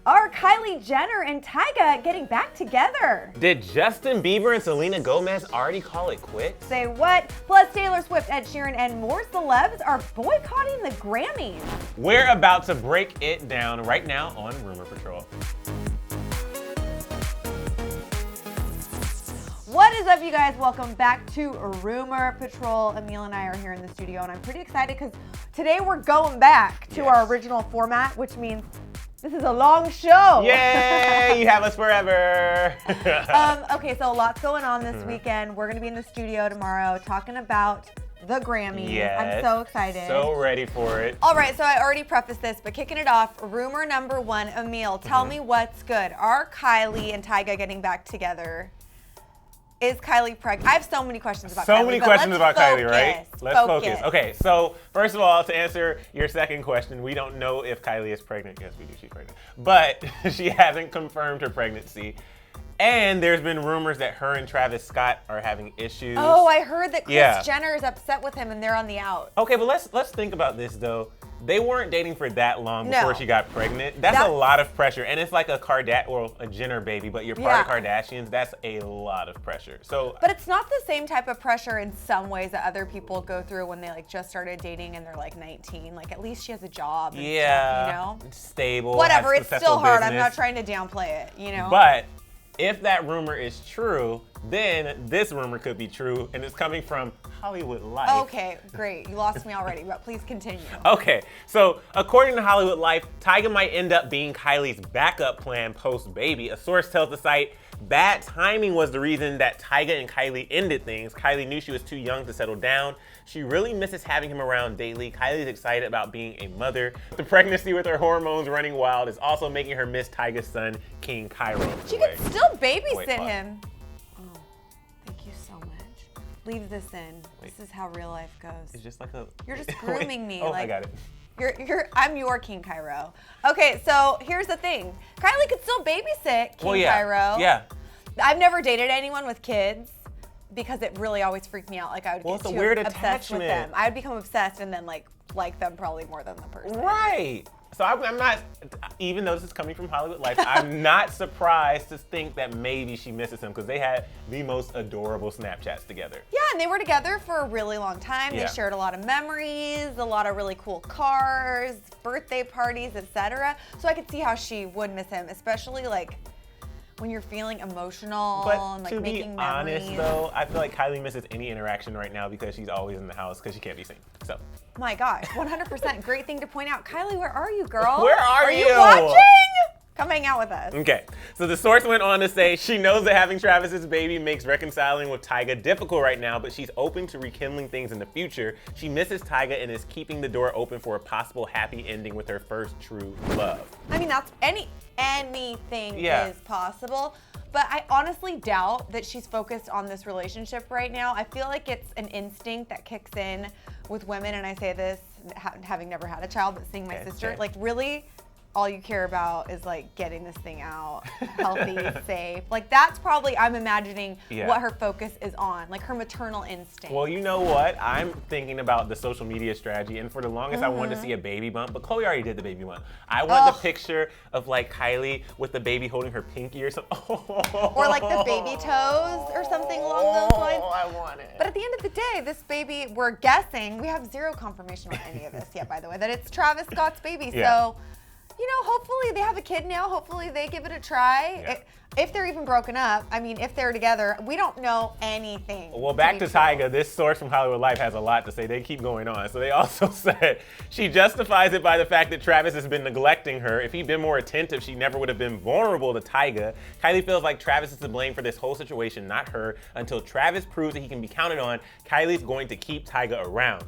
Are Kylie Jenner and Tyga getting back together? Did Justin Bieber and Selena Gomez already call it quits? Say what? Plus Taylor Swift, Ed Sheeran, and more celebs are boycotting the Grammys. We're about to break it down right now on Rumor Patrol. What is up, you guys? Welcome back to Rumor Patrol. Emil and I are here in the studio, and I'm pretty excited because today we're going back to our original format, which means this is a long show. Yay! You have us forever. Okay, so a lot's going on this weekend. We're going to be in the studio tomorrow talking about the Grammys. Yes. I'm so excited. So ready for it. All right, so I already prefaced this, but kicking it off, rumor number one, Emil, tell me what's good. Are Kylie and Tyga getting back together? Is Kylie pregnant? I have so many questions about Kylie. So many questions about Kylie, right? Let's focus. focus. Okay, so first of all, to answer your second question, we don't know if Kylie is pregnant. Yes, we do. She's pregnant. But she hasn't confirmed her pregnancy. And there's been rumors that her and Travis Scott are having issues. Oh, I heard that Kris Jenner is upset with him and they're on the out. Okay, but let's think about this though. They weren't dating for that long before she got pregnant. That's a lot of pressure. And it's like a Jenner baby, but you're part of Kardashians. That's a lot of pressure. But it's not the same type of pressure in some ways that other people go through when they like just started dating and they're like 19. Like at least she has a job and stuff, you know? Stable. Whatever, it's still hard. Business. I'm not trying to downplay it, you know? But if that rumor is true, then this rumor could be true, and it's coming from Hollywood Life. Okay, great. You lost me already, but please continue. Okay, so according to Hollywood Life, Tyga might end up being Kylie's backup plan post-baby. A source tells the site, bad timing was the reason that Tyga and Kylie ended things. Kylie knew she was too young to settle down. She really misses having him around daily. Kylie's excited about being a mother. The pregnancy with her hormones running wild is also making her miss Tyga's son, King Cairo. She can still babysit him. Oh, thank you so much. Leave this in. This is how real life goes. It's just like a... You're just grooming me. Oh, like, I got it. I'm your King Cairo. Okay, so here's the thing. Kylie could still babysit King Cairo. Yeah. I've never dated anyone with kids because it really always freaked me out. Like I would get too obsessed with them. I would become obsessed and then like them probably more than the person. Right. So I'm not, even though this is coming from Hollywood Life, I'm not surprised to think that maybe she misses him because they had the most adorable Snapchats together. Yeah, and they were together for a really long time. They shared a lot of memories, a lot of really cool cars, birthday parties, etc. So I could see how she would miss him, especially like when you're feeling emotional and like making memories. To be honest though, I feel like Kylie misses any interaction right now because she's always in the house because she can't be seen. So. My gosh, 100%. Great thing to point out. Kylie, where are you, girl? Where are you? Are you watching? Come hang out with us. Okay, so the source went on to say she knows that having Travis's baby makes reconciling with Tyga difficult right now, but she's open to rekindling things in the future. She misses Tyga and is keeping the door open for a possible happy ending with her first true love. I mean, that's anything is possible, but I honestly doubt that she's focused on this relationship right now. I feel like it's an instinct that kicks in with women, and I say this having never had a child, but seeing my sister, like really, all you care about is like getting this thing out, healthy, safe. Like that's probably, I'm imagining what her focus is on, like her maternal instinct. Well, you know what? I'm thinking about the social media strategy, and for the longest I wanted to see a baby bump, but Chloe already did the baby bump. I want the picture of like Kylie with the baby holding her pinky or something. Or like the baby toes or something along those lines. Oh, I want it. But at the end of the day, this baby, we're guessing, we have zero confirmation on any of this yet, by the way, that it's Travis Scott's baby. So, you know, hopefully they have a kid now. Hopefully they give it a try. If they're even broken up, I mean, if they're together, we don't know anything. Well, back to Tyga, this source from Hollywood Life has a lot to say. They keep going on. So they also said she justifies it by the fact that Travis has been neglecting her. If he'd been more attentive, she never would have been vulnerable to Tyga. Kylie feels like Travis is to blame for this whole situation, not her. Until Travis proves that he can be counted on, Kylie's going to keep Tyga around.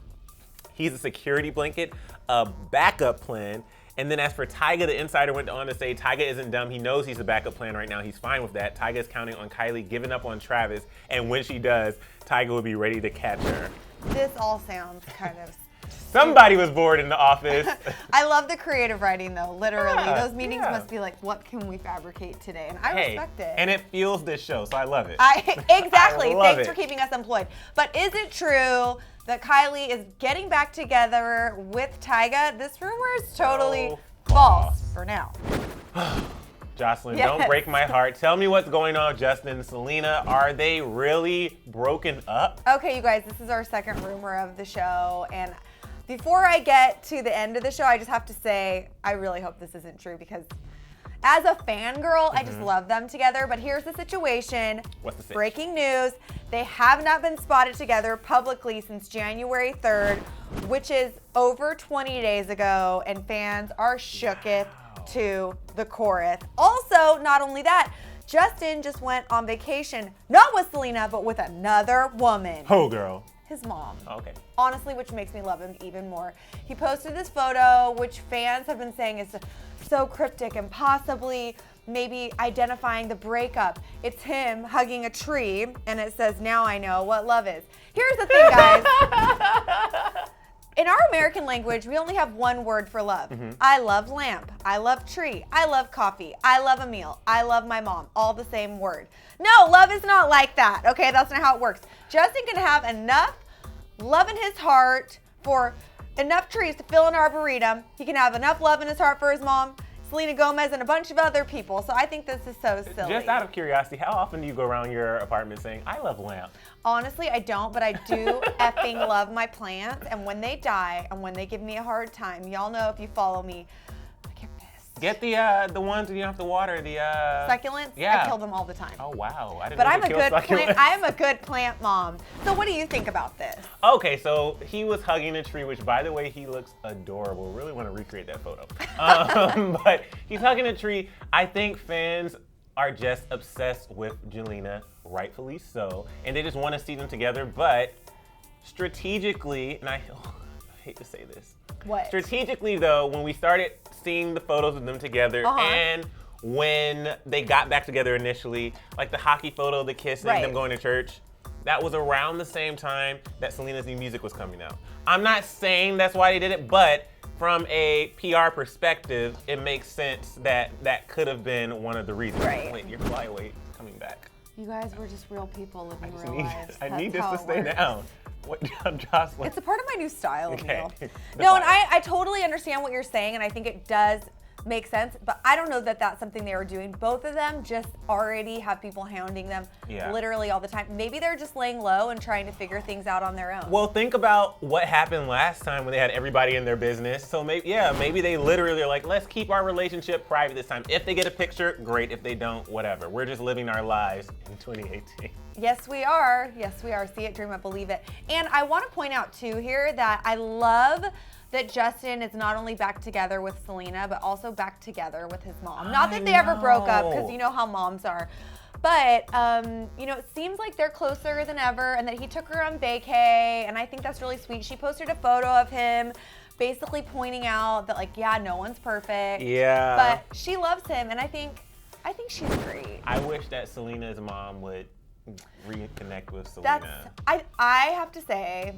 He's a security blanket, a backup plan. And then as for Tyga, the insider went on to say Tyga isn't dumb. He knows he's a backup plan right now. He's fine with that. Tyga is counting on Kylie giving up on Travis. And when she does, Tyga will be ready to catch her. This all sounds kind of... Somebody was bored in the office. I love the creative writing though, literally. Those meetings must be like, what can we fabricate today? And I respect it. And it fuels this show, so I love it. Exactly. Thanks it. for keeping us employed. But is it true that Kylie is getting back together with Tyga? This rumor is totally False for now. Jocelyn, Yes. don't break my heart. Tell me what's going on with Justin and Selena. Are they really broken up? Okay, you guys, this is our second rumor of the show. And before I get to the end of the show, I just have to say, I really hope this isn't true because as a fangirl, I just love them together. But here's the situation. What's the situation? Breaking news. They have not been spotted together publicly since January 3rd, which is over 20 days ago. And fans are shooketh to the chorus. Also, not only that, Justin just went on vacation, not with Selena, but with another woman. Oh, girl. His mom. Okay. Honestly, which makes me love him even more. He posted this photo, which fans have been saying is so cryptic and possibly maybe identifying the breakup. It's him hugging a tree, and it says, "Now I know what love is." Here's the thing, guys. In our American language, we only have one word for love. I love lamp. I love tree. I love coffee. I love a meal. I love my mom. All the same word. No, love is not like that. Okay, that's not how it works. Justin can have enough love in his heart for enough trees to fill an arboretum. He can have enough love in his heart for his mom, Selena Gomez, and a bunch of other people. So I think this is so silly. Just out of curiosity, how often do you go around your apartment saying, "I love lamp"? Honestly, I don't, but I do effing love my plants. And when they die and when they give me a hard time, y'all know if you follow me, I get pissed. Get the ones you don't have to water, the Succulents? Yeah. I kill them all the time. Oh, wow. I didn't But know I'm you a killed good succulents. I am a good plant mom. So what do you think about this? Okay, so he was hugging a tree, which, by the way, he looks adorable. Really want to recreate that photo. But he's hugging a tree. I think fans are just obsessed with Jelena, rightfully so, and they just want to see them together. But strategically, and I hate to say this, What? strategically though, when we started seeing the photos of them together and when they got back together initially, like the hockey photo, the kissing, them going to church, that was around the same time that Selena's new music was coming out. I'm not saying that's why they did it, but from a PR perspective, it makes sense that that could have been one of the reasons. Right. Wait, your flyweight coming back. You guys were just real people living real lives. I That's need this how to it stay works. down. What, Jocelyn? It's a part of my new style, Okay. Emil. The No, and fire. I totally understand what you're saying, and I think it does make sense, but I don't know that that's something they were doing. Both of them just already have people hounding them literally all the time. Maybe they're just laying low and trying to figure things out on their own. Well, think about what happened last time when they had everybody in their business. So maybe they literally are like, let's keep our relationship private this time. If they get a picture, great. If they don't, whatever. We're just living our lives in 2018. Yes, we are. Yes, we are. See it, dream it, believe it. And I want to point out, too, here that I love that Justin is not only back together with Selena, but also back together with his mom. Not that they ever broke up, because you know how moms are. But, you know, it seems like they're closer than ever, and that he took her on vacay, and I think that's really sweet. She posted a photo of him basically pointing out that, like, yeah, no one's perfect. Yeah. But she loves him, and I think she's great. I wish that Selena's mom would reconnect with Selena. I have to say,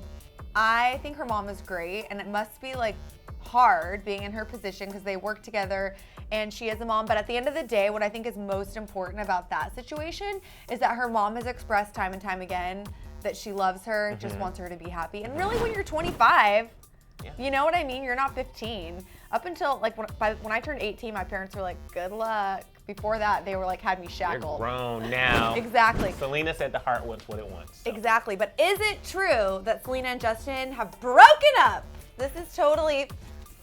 I think her mom is great, and it must be like hard being in her position because they work together and she is a mom. But at the end of the day, what I think is most important about that situation is that her mom has expressed time and time again that she loves her, just wants her to be happy. And really, when you're 25, you know what I mean? You're not 15. Up until like when I turned 18, my parents were like, good luck. Before that, they were like, had me shackled. You're grown now. Exactly. Selena said the heart wants what it wants. So. Exactly. But is it true that Selena and Justin have broken up? This is totally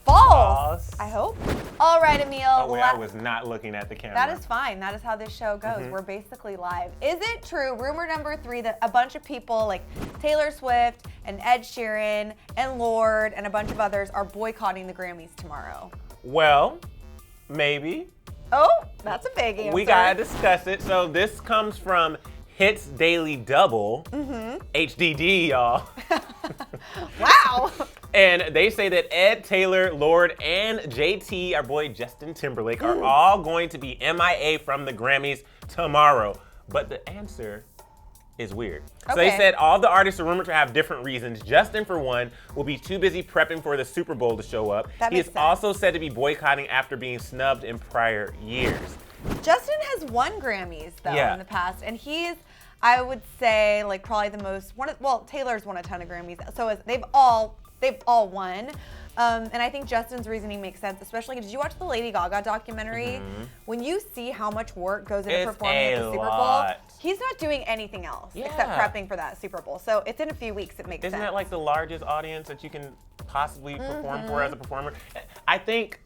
false. I hope. All right, Emil. Oh, wait, I was not looking at the camera. That is fine. That is how this show goes. We're basically live. Is it true, rumor number 3, that a bunch of people like Taylor Swift and Ed Sheeran and Lorde and a bunch of others are boycotting the Grammys tomorrow? Well, maybe. Oh, that's a big answer. We gotta discuss it. So this comes from Hits Daily Double, HDD, y'all. Wow. And they say that Ed, Taylor, Lorde, and JT, our boy Justin Timberlake, are all going to be MIA from the Grammys tomorrow. But the answer is weird. So they said all the artists are rumored to have different reasons. Justin, for one, will be too busy prepping for the Super Bowl to show up. He is also said to be boycotting after being snubbed in prior years. Justin has won Grammys, though, in the past, and he's, I would say, like probably the most, well, Taylor's won a ton of Grammys, so they've all won. And I think Justin's reasoning makes sense, especially, did you watch the Lady Gaga documentary? When you see how much work goes into performing at the Super Bowl, he's not doing anything else except prepping for that Super Bowl. So it's in a few weeks, it makes sense. Isn't that like the largest audience that you can possibly perform for as a performer? I think,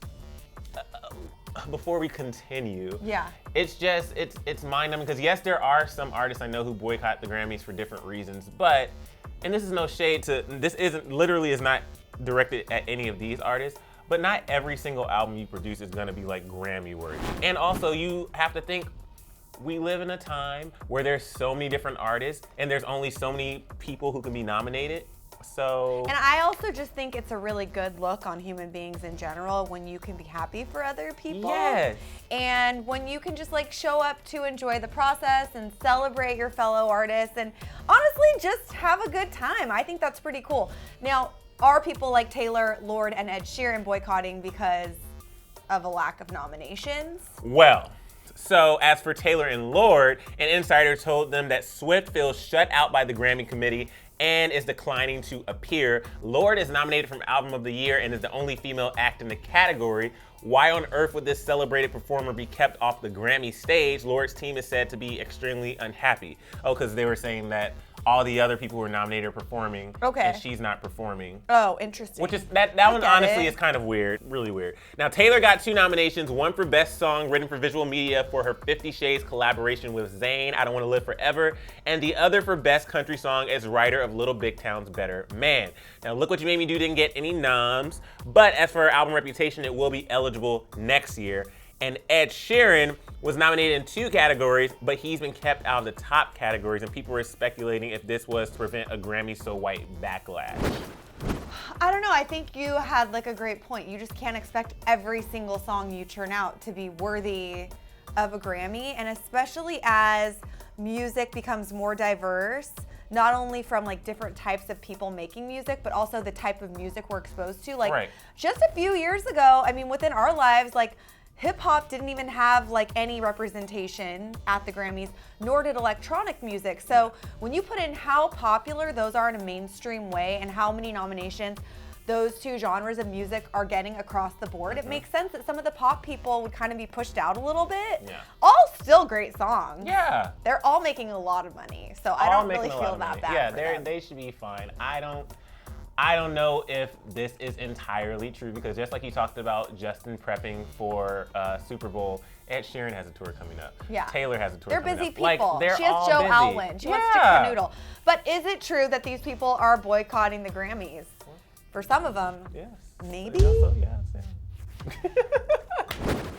before we continue, it's just, it's mind-numbing, because yes, there are some artists I know who boycott the Grammys for different reasons, but, and this is no shade to, this literally is not directed at any of these artists, but not every single album you produce is gonna be like Grammy worthy. And also you have to think, we live in a time where there's so many different artists and there's only so many people who can be nominated. So. And I also just think it's a really good look on human beings in general when you can be happy for other people. Yes. And when you can just like show up to enjoy the process and celebrate your fellow artists and honestly just have a good time. I think that's pretty cool. Now, are people like Taylor, Lorde, and Ed Sheeran boycotting because of a lack of nominations? Well, so as for Taylor and Lorde, an insider told them that Swift feels shut out by the Grammy committee and is declining to appear. Lorde is nominated for Album of the Year and is the only female act in the category. Why on earth would this celebrated performer be kept off the Grammy stage? Lorde's team is said to be extremely unhappy. Oh, because they were saying that all the other people who were nominated are performing, and she's not performing. Oh, interesting. Which is, that one honestly is kind of weird, really weird. Now, Taylor got 2 nominations, one for Best Song Written for Visual Media for her 50 Shades collaboration with Zayn, I Don't Want to Live Forever, and the other for Best Country Song as writer of Little Big Town's Better Man. Now, Look What You Made Me Do didn't get any noms, but as for her album Reputation, it will be eligible next year. And Ed Sheeran was nominated in 2 categories, but he's been kept out of the top categories, and people were speculating if this was to prevent a Grammy So White backlash. I don't know, I think you had like a great point. You just can't expect every single song you turn out to be worthy of a Grammy, and especially as music becomes more diverse, not only from like different types of people making music, but also the type of music we're exposed to. Like just a few years ago, I mean, within our lives, like hip hop didn't even have like any representation at the Grammys, nor did electronic music. So when you put in how popular those are in a mainstream way and how many nominations those 2 genres of music are getting across the board, it makes sense that some of the pop people would kind of be pushed out a little bit. All still great songs. They're all making a lot of money, so I don't really feel that bad. They should be fine. I don't know if this is entirely true, because just like you talked about Justin prepping for Super Bowl, Ed Sheeran has a tour coming up. Taylor has a tour coming up. They're busy people. She has Joe Alwyn. She wants to canoodle. But is it true that these people are boycotting the Grammys? For some of them, maybe?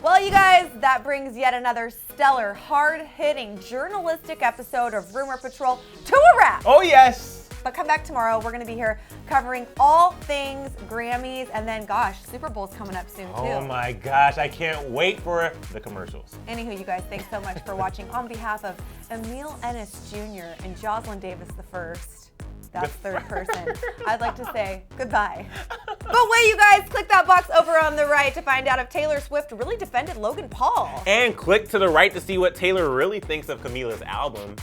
Well, you guys, that brings yet another stellar, hard-hitting, journalistic episode of Rumor Patrol to a wrap. Oh, yes. But come back tomorrow. We're going to be here covering all things Grammys. And then, gosh, Super Bowl's coming up soon, too. Oh, my gosh. I can't wait for the commercials. Anywho, you guys, thanks so much for watching. On behalf of Emil Ennis Jr. and Jocelyn Davis I, that's third person, I'd like to say goodbye. But wait, you guys, click that box over on the right to find out if Taylor Swift really defended Logan Paul. And click to the right to see what Taylor really thinks of Camila's album.